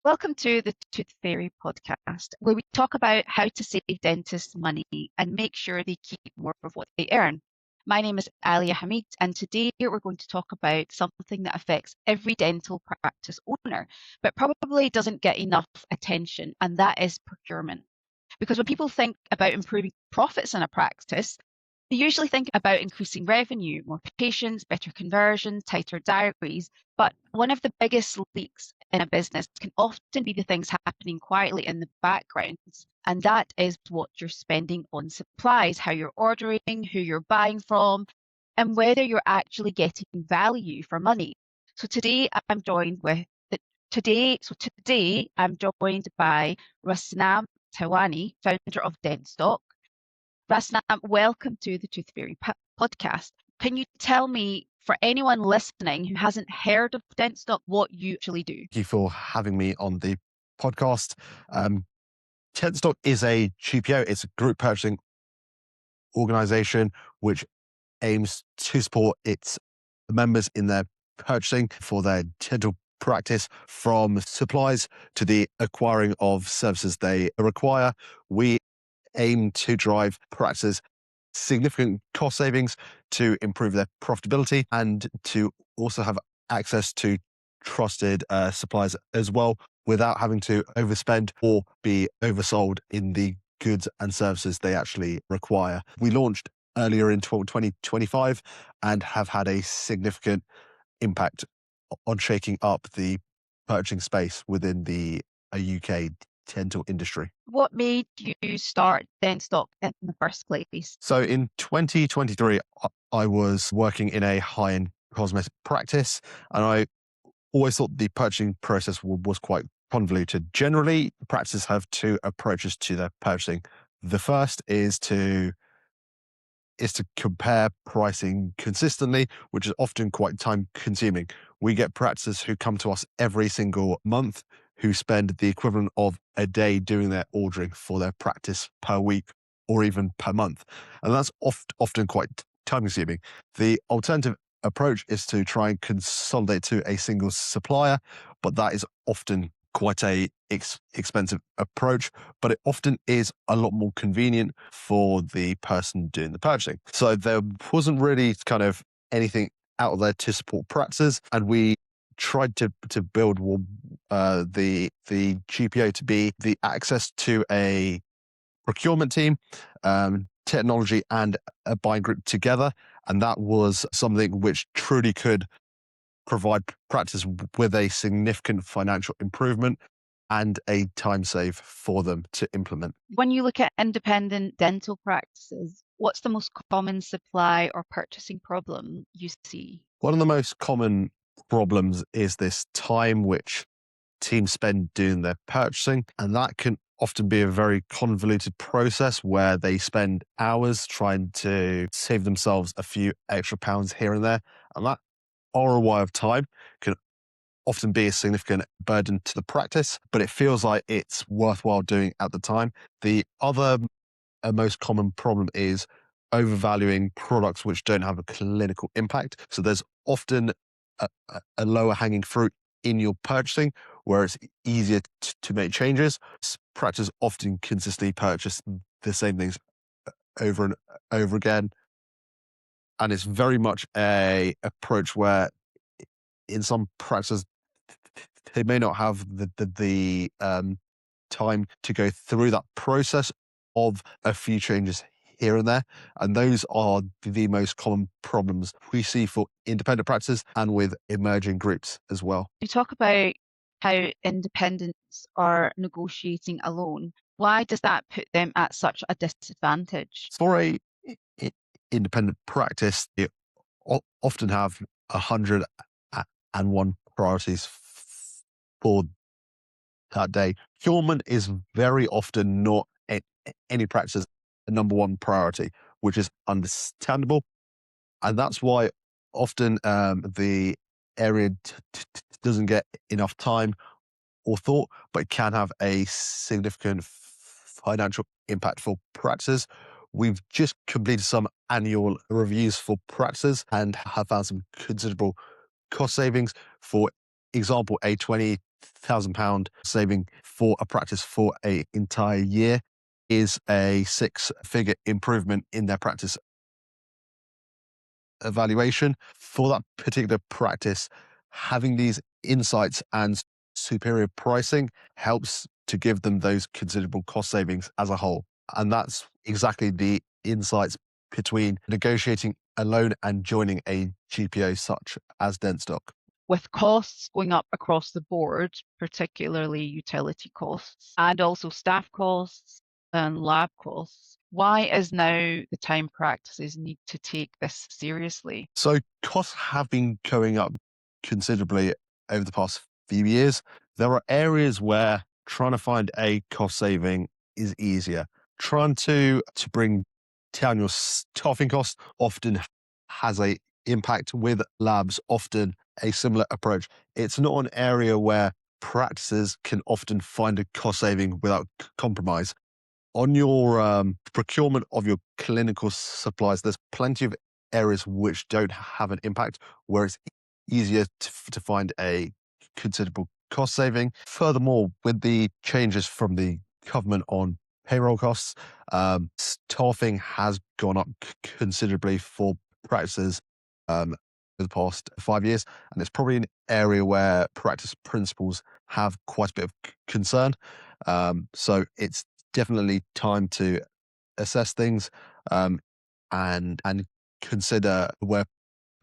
Welcome to the Tooth Fairy podcast, where we talk about how to save dentists money and make sure they keep more of what they earn. My name is Alliah Hamid, and today we're going to talk about something that affects every dental practice owner, but probably doesn't get enough attention, and that is procurement. Because when people think about improving profits in a practice, they usually think about increasing revenue, more patients, better conversions, tighter diaries. But one of the biggest leaks in a business can often be the things happening quietly in the background. And that is what you're spending on supplies, how you're ordering, who you're buying from, and whether you're actually getting value for money. So today I'm joined with today I'm joined by Rasnaam Tiwana, founder of Dentstock. Rasnaam, welcome to the Tooth Fairy podcast. Can you tell me, for anyone listening who hasn't heard of Dentstock, what you actually do? Thank you for having me on the podcast. Dentstock is a GPO. It's a group purchasing organization which aims to support its members in their purchasing for their dental practice, from supplies to the acquiring of services they require. We aim to drive practices significant cost savings to improve their profitability and to also have access to trusted suppliers as well, without having to overspend or be oversold in the goods and services they actually require. We launched earlier in 2025 and have had a significant impact on shaking up the purchasing space within the UK dental industry. What made you start Dentstock in the first place? So in 2023, I was working in a high-end cosmetic practice, and I always thought the purchasing process was quite convoluted. Generally, practices have two approaches to their purchasing. The first is to compare pricing consistently, which is often quite time consuming. We get practices who come to us every single month who spend the equivalent of a day doing their ordering for their practice per week or even per month. And that's often quite time consuming. The alternative approach is to try and consolidate to a single supplier, but that is often quite a expensive approach, but it often is a lot more convenient for the person doing the purchasing. So there wasn't really kind of anything out there to support practices, and we tried to build the GPO to be the access to a procurement team, technology, and a buying group together. And that was something which truly could provide practice with a significant financial improvement and a time save for them to implement. When you look at independent dental practices, what's the most common supply or purchasing problem you see? One of the most common problems is this time which teams spend doing their purchasing, and that can often be a very convoluted process where they spend hours trying to save themselves a few extra pounds here and there, and that ROI of time can often be a significant burden to the practice, but it feels like it's worthwhile doing at the time. The other most common problem is overvaluing products which don't have a clinical impact. So there's often a lower hanging fruit in your purchasing where it's easier to make changes. Practices often consistently purchase the same things over and over again. And it's very much a approach where in some practices, they may not have the time to go through that process of a few changes here and there. And those are the most common problems we see for independent practices and with emerging groups as well. You talk about how independents are negotiating alone. Why does that put them at such a disadvantage? For a independent practice, you often have 101 priorities for that day. Procurement is very often not any practice's number one priority, which is understandable. And that's why often the area doesn't get enough time or thought, but it can have a significant financial impact for practices. We've just completed some annual reviews for practices and have found some considerable cost savings. For example, a 20 £1,000 saving for a practice for an entire year is a six-figure improvement in their practice evaluation. For that particular practice, having these insights and superior pricing helps to give them those considerable cost savings as a whole. And that's exactly the insights between negotiating a loan and joining a GPO such as Dentstock. With costs going up across the board, particularly utility costs and also staff costs and lab costs, why is now the time practices need to take this seriously? So costs have been going up considerably over the past few years. There are areas where trying to find a cost saving is easier. Trying to bring down your staffing costs often has a impact. With labs, often a similar approach. It's not an area where practices can often find a cost saving without compromise. On your procurement of your clinical supplies, there's plenty of areas which don't have an impact, where it's easier to find a considerable cost saving. Furthermore, with the changes from the government on payroll costs, staffing has gone up considerably for practices over the past 5 years, and it's probably an area where practice principals have quite a bit of concern. So it's definitely time to assess things and consider where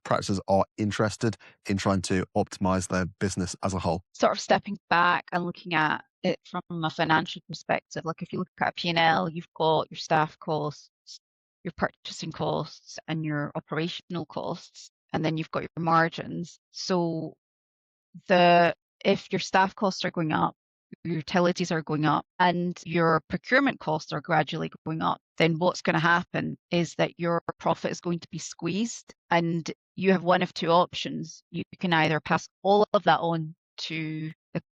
practices are interested in trying to optimize their business as a whole. Sort of stepping back and looking at it from a financial perspective, like if you look at a P&L, you've got your staff costs, your purchasing costs, and your operational costs, and then you've got your margins. So if your staff costs are going up, your utilities are going up, and your procurement costs are gradually going up, then what's going to happen is that your profit is going to be squeezed, and you have one of two options. You can either pass all of that on to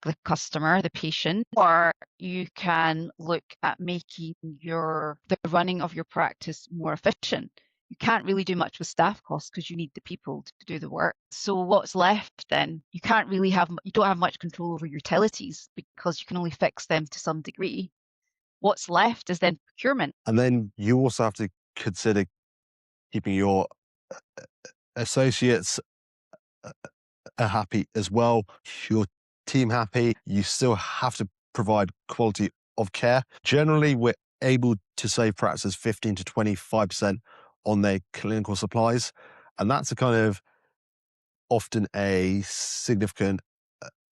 the customer, the patient, or you can look at making the running of your practice more efficient. You can't really do much with staff costs because you need the people to do the work. So what's left then? You don't have much control over utilities because you can only fix them to some degree. What's left is then procurement. And then you also have to consider keeping your associates are happy as well, your team happy. You still have to provide quality of care. Generally, we're able to save practices 15 to 25% on their clinical supplies. And that's a kind of often a significant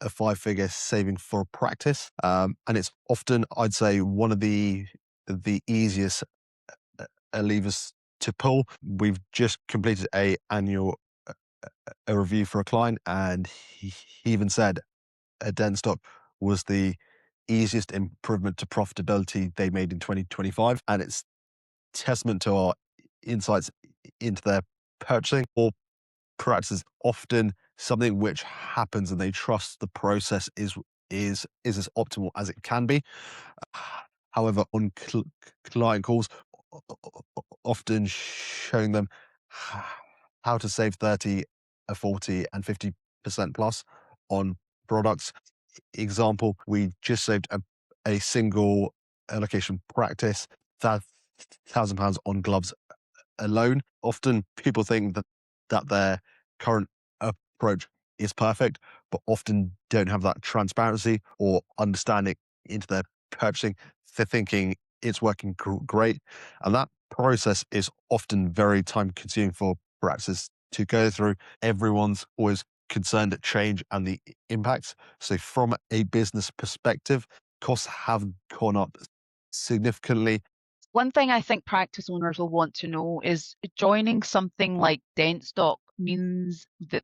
a five-figure saving for a practice. And it's often, I'd say, one of the easiest levers to pull. We've just completed a review for a client, and he even said a Dentstock was the easiest improvement to profitability they made in 2025, and it's testament to our insights into their purchasing. Or practices often something which happens, and they trust the process is as optimal as it can be. However, on client calls, often showing them how to save 30, 40, and 50% plus on products. Example, we just saved a single allocation practice £1,000 on gloves alone. Often people think that their current approach is perfect, but often don't have that transparency or understanding into their purchasing. They're thinking it's working great. And that process is often very time consuming for practices to go through. Everyone's always concerned at change and the impacts. So from a business perspective, costs have gone up significantly. One thing I think practice owners will want to know is joining something like Dentstock means that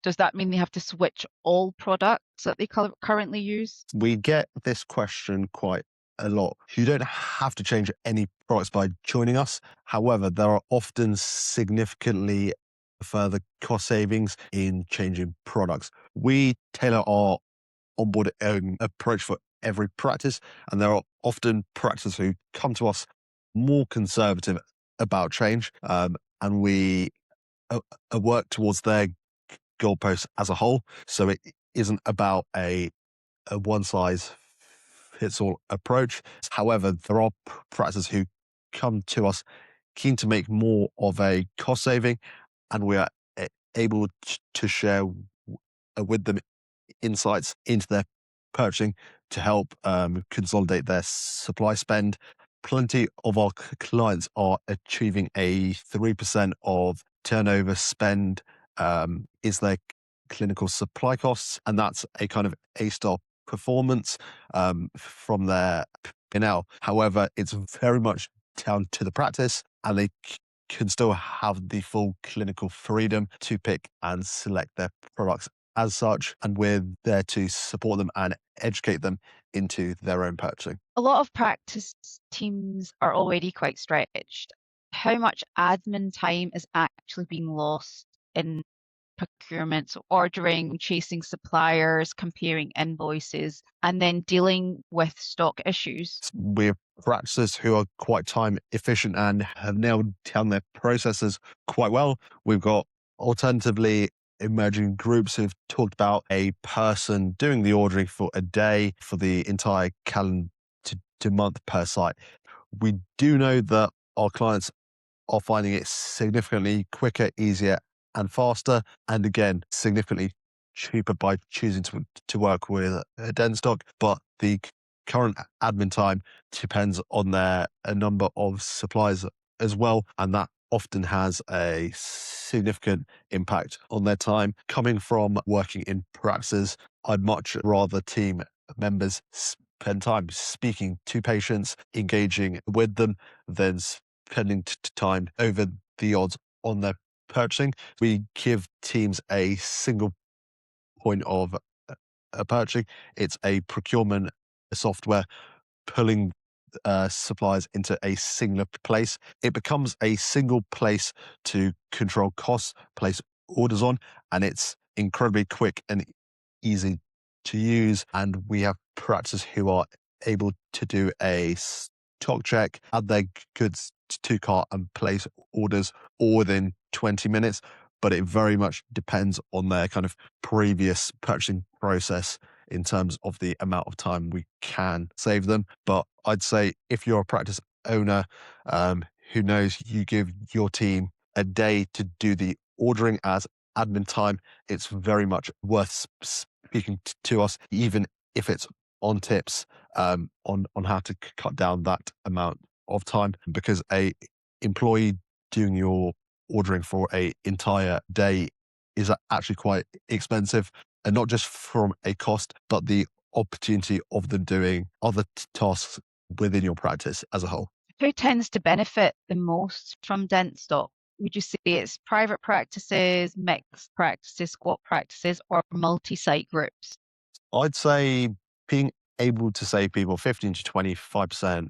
does that mean they have to switch all products that they currently use? We get this question quite a lot. You don't have to change any products by joining us. However, there are often significantly further cost savings in changing products. We tailor our onboard approach for every practice, and there are often practices who come to us more conservative about change, and we work towards their goalposts as a whole. So isn't about a one size fits all approach. However, there are practices who come to us keen to make more of a cost saving, and we are able to share with them insights into their purchasing to help consolidate their supply spend. Plenty of our clients are achieving a 3% of turnover spend is their clinical supply costs, and that's a kind of A-star performance from their P&L. However, it's very much down to the practice, and they can still have the full clinical freedom to pick and select their products as such, and we're there to support them and educate them into their own purchasing. A lot of practice teams are already quite stretched. How much admin time is actually being lost in procurement, so ordering, chasing suppliers, comparing invoices, and then dealing with stock issues? We're practices who are quite time efficient and have nailed down their processes quite well. We've got alternatively emerging groups who've talked about a person doing the ordering for a day for the entire calendar to month per site. We do know that our clients are finding it significantly quicker, easier, and faster, and again, significantly cheaper by choosing to work with a Dentstock. But the current admin time depends on a number of suppliers as well, and that often has a significant impact on their time. Coming from working in practices, I'd much rather team members spend time speaking to patients, engaging with them, than spending time over the odds on their purchasing. We give teams a single point of purchasing. It's a procurement software pulling suppliers into a singular place. It becomes a single place to control costs, place orders on, and it's incredibly quick and easy to use. And we have practices who are able to do a stock check, add their goods to cart, and place orders all within 20 minutes. But it very much depends on their kind of previous purchasing process in terms of the amount of time we can save them. But I'd say if you're a practice owner who knows you give your team a day to do the ordering as admin time, it's very much worth speaking to us, even if it's on tips on how to cut down that amount of time, because a employee doing your ordering for a entire day is actually quite expensive, and not just from a cost, but the opportunity of them doing other tasks within your practice as a whole. Who tends to benefit the most from Dentstock? Would you say it's private practices, mixed practices, squat practices, or multi-site groups? I'd say being able to save people 15 to 25%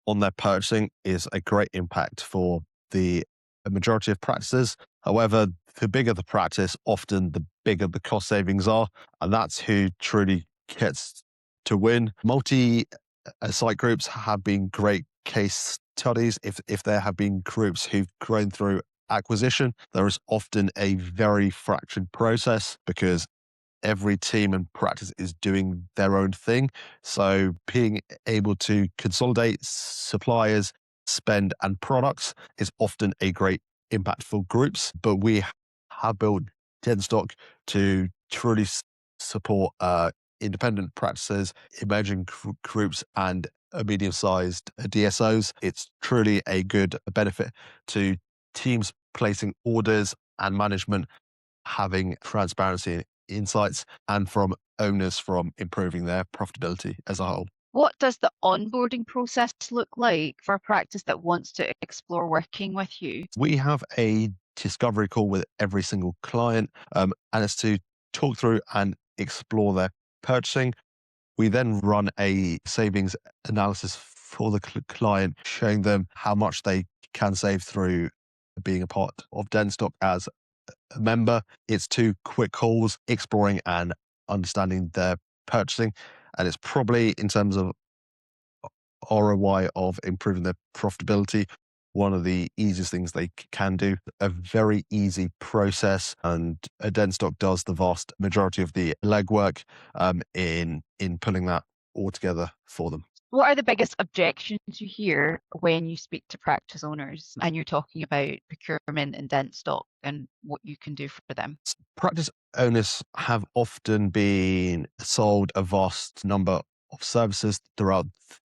on their purchasing is a great impact for the majority of practices. However, the bigger the practice, often the bigger the cost savings are, and that's who truly gets to win. Multi site groups have been great case studies. If there have been groups who've grown through acquisition, there is often a very fractured process because every team and practice is doing their own thing. So being able to consolidate suppliers, spend, and products is often a great impact for groups. But we have built Dentstock to truly support independent practices, emerging groups, and medium-sized DSOs. It's truly a good benefit to teams placing orders and management having transparency insights, and from owners from improving their profitability as a whole. What does the onboarding process look like for a practice that wants to explore working with you? We have a discovery call with every single client, and it's to talk through and explore their purchasing. We then run a savings analysis for the client, showing them how much they can save through being a part of Dentstock as a member. It's two quick calls exploring and understanding their purchasing, and it's probably in terms of ROI of improving their profitability, one of the easiest things they can do. A very easy process, and a Dentstock does the vast majority of the legwork in pulling that all together for them. What are the biggest objections you hear when you speak to practice owners and you're talking about procurement and Dentstock and what you can do for them? Practice owners have often been sold a vast number of services throughout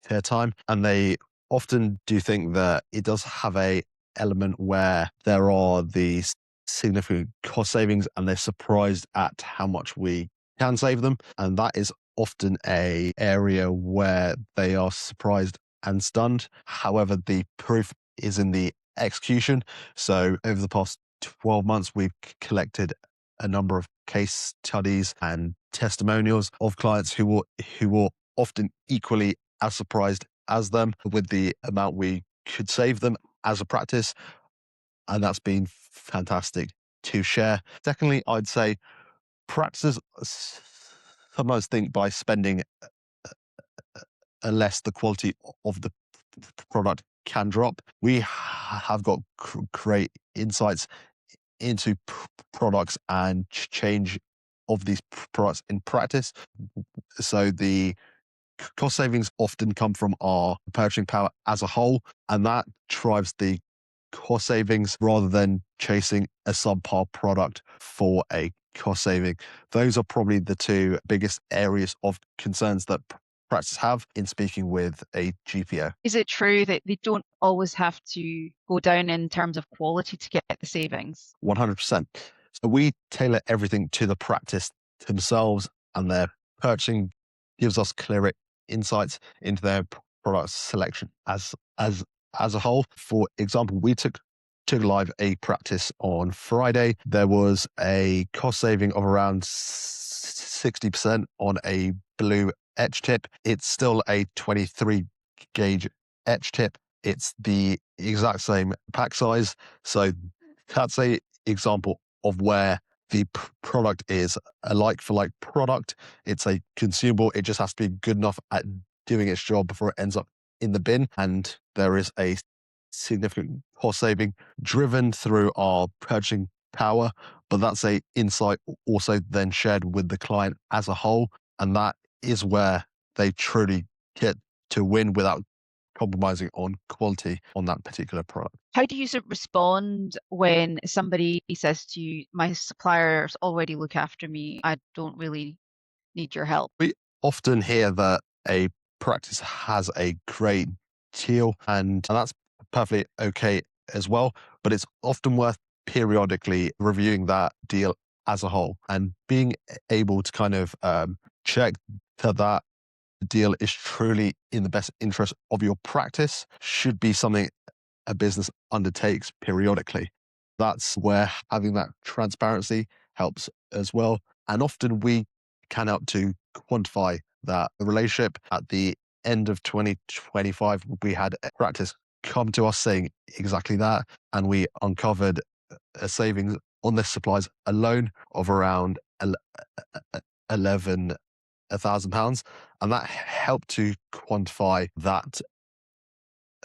their time, and they often do think that it does have a element where there are these significant cost savings, and they're surprised at how much we can save them. And that is often a area where they are surprised and stunned. However, the proof is in the execution. So over the past 12 months, we've collected a number of case studies and testimonials of clients who were often equally as surprised as them with the amount we could save them as a practice. And that's been fantastic to share. Secondly, I'd say practices sometimes think by spending less, the quality of the product can drop. We have got great insights into products and change of these products in practice. So the cost savings often come from our purchasing power as a whole, and that drives the cost savings rather than chasing a subpar product for a cost saving. Those are probably the two biggest areas of concerns that practice have in speaking with a GPO. Is it true that they don't always have to go down in terms of quality to get the savings? 100%. So we tailor everything to the practice themselves, and their purchasing gives us clearer insights into their product selection as a whole. For example, we took live a practice on Friday. There was a cost saving of around 60% on a blue etch tip. It's still a 23 gauge etch tip. It's the exact same pack size. So that's a example of where the product is a like for like product. It's a consumable. It just has to be good enough at doing its job before it ends up in the bin. And there is a significant cost saving driven through our purchasing power, but that's a insight also then shared with the client as a whole. And that is where they truly get to win without compromising on quality on that particular product. How do you respond when somebody says to you, my suppliers already look after me, I don't really need your help? We often hear that a practice has a great deal, and that's perfectly okay as well, but it's often worth periodically reviewing that deal as a whole and being able to kind of check that deal is truly in the best interest of your practice should be something a business undertakes periodically. That's where having that transparency helps as well. And often we can help to quantify that relationship. At the end of 2025, we had a practice come to us saying exactly that. And we uncovered a savings on this supplies alone of around £11,000. And that helped to quantify that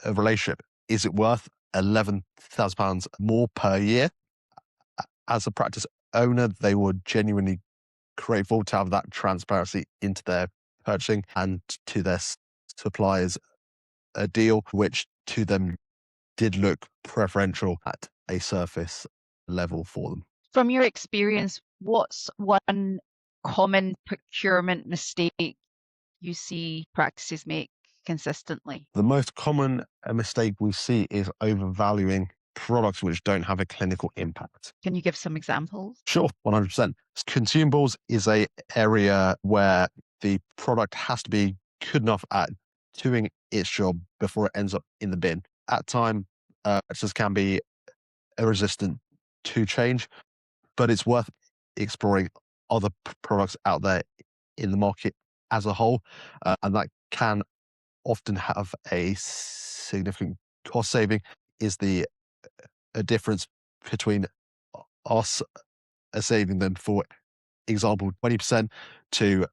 relationship. Is it worth £11,000 more per year? As a practice owner, they were genuinely grateful to have that transparency into their purchasing and to their suppliers a deal which to them did look preferential at a surface level for them. From your experience, what's one common procurement mistake you see practices make consistently? The most common mistake we see is overvaluing products which don't have a clinical impact. Can you give some examples? Sure, 100%. Consumables is a area where the product has to be good enough at doing its job before it ends up in the bin. At time, purchasers can be resistant to change, but it's worth exploring other products out there in the market as a whole, and that can often have a significant cost saving. Is the a difference between us saving them, for example, 20% to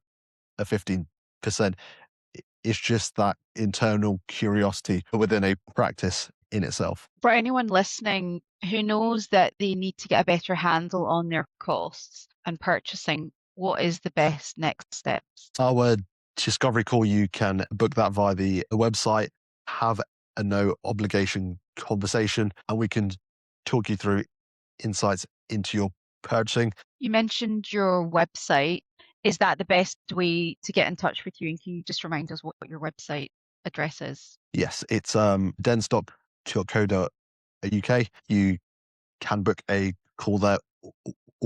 a 15%. It's just that internal curiosity within a practice in itself. For anyone listening who knows that they need to get a better handle on their costs and purchasing, what is the best next steps? Our discovery call, you can book that via the website, have a no obligation conversation, and we can talk you through insights into your purchasing. You mentioned your website. Is that the best way to get in touch with you? And can you just remind us what your website address is? Yes, it's dentstock.co.uk. You can book a call there, or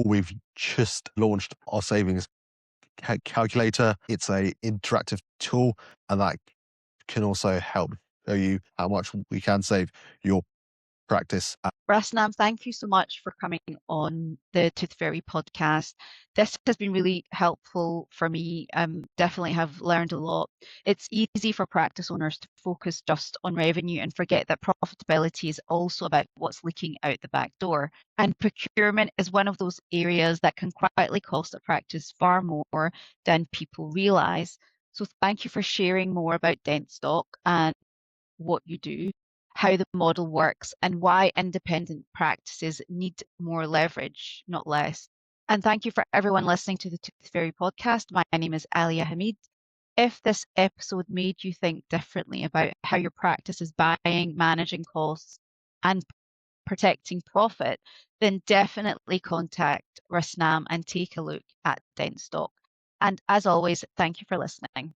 we've just launched our savings calculator. It's a interactive tool, and that can also help show you how much we can save your practice. Rasnaam, thank you so much for coming on the Tooth Fairy podcast. This has been really helpful for me. Definitely have learned a lot. It's easy for practice owners to focus just on revenue and forget that profitability is also about what's leaking out the back door. And procurement is one of those areas that can quietly cost a practice far more than people realize. So thank you for sharing more about Dentstock and what you do, how the model works, and why independent practices need more leverage, not less. And thank you for everyone listening to the Tooth Fairy podcast. My name is Alliah Hamid. If this episode made you think differently about how your practice is buying, managing costs, and protecting profit, then definitely contact Rasnaam and take a look at Dentstock. And as always, thank you for listening.